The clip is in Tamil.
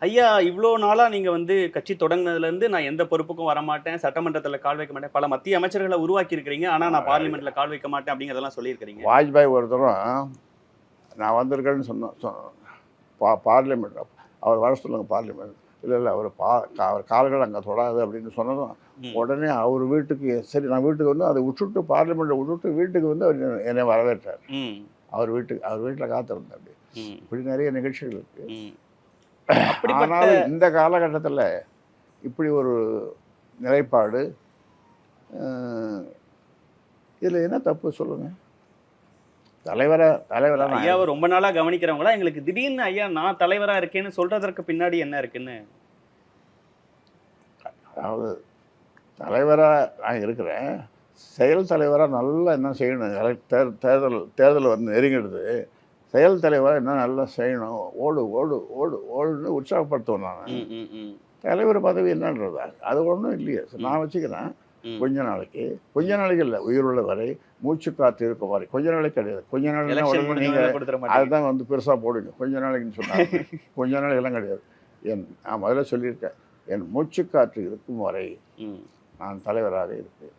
ஐயா இவ்ளோ நாளா நீங்க வந்து கட்சி தொடங்குனதுல இருந்து நான் எந்த பொறுப்புக்கும் வரமாட்டேன், சட்டமன்றத்துல கால் வைக்க மாட்டேன். பல மத்திய அமைச்சர்களை உருவாக்கி இருக்கிறீங்க. ஆனா நான் பார்லிமென்ட்ல கால் வைக்க மாட்டேன் அப்படிங்கிறதெல்லாம் சொல்லியிருக்கிறீங்க. வாஜ்பாய் ஒருத்தரும் நான் வந்திருக்கேன்னு பார்லிமெண்ட் அவர் வர சொல்லுங்க பார்லிமெண்ட். இல்லை அவர் அவர் கால்கள் அங்கே தொடாது அப்படின்னு சொன்னதும் உடனே அவர் வீட்டுக்கு சரி நான் வீட்டுக்கு வந்து அதை விட்டுட்டு பார்லிமெண்ட்டை விட்டுட்டு வீட்டுக்கு வந்து அவர் என்னை வரவேற்றார். அவர் வீட்டில் காத்திருந்தார். அப்படி இப்படி நிறைய நிகழ்ச்சிகள் இருக்கு. ஆனால் இந்த காலகட்டத்தில் இப்படி ஒரு நிலைப்பாடு இதில் என்ன தப்பு சொல்லுங்க? தலைவரா ஐயாவை ரொம்ப நாளா கவனிக்கிறவங்களா எங்களுக்கு திடீர்னு ஐயா நான் தலைவரா இருக்கேன்னு சொல்றதற்கு பின்னாடி என்ன இருக்குன்னு? அதாவது தலைவராக நான் இருக்கிறேன், செயல் தலைவராக நல்லா என்ன செய்யணும், தேர்தல் வந்து நெருங்கிடுது, செயல் தலைவராக என்ன நல்லா செய்யணும், ஓடுன்னு உற்சாகப்படுத்துவேன் நான். தலைவர் பதவி என்னன்றதா அது ஒன்றும் இல்லையே, நான் வச்சுக்கிறேன். கொஞ்ச நாளைக்கு இல்லை, உயிருள்ள வரை மூச்சு காற்று இருக்க வரை. கொஞ்ச நாளைக்கு கிடையாது. கொஞ்ச நாளைக்கு உடனே நீங்கள் அதுதான் வந்து பெருசாக போடுங்க. கொஞ்ச நாளைக்குன்னு சொன்னாங்க. கொஞ்ச நாளைக்கெல்லாம் கிடையாது. நான் முதல்ல சொல்லியிருக்கேன், என் மூச்சு காற்று இருக்கும் வரை நான் தலைவராக இருப்பேன்.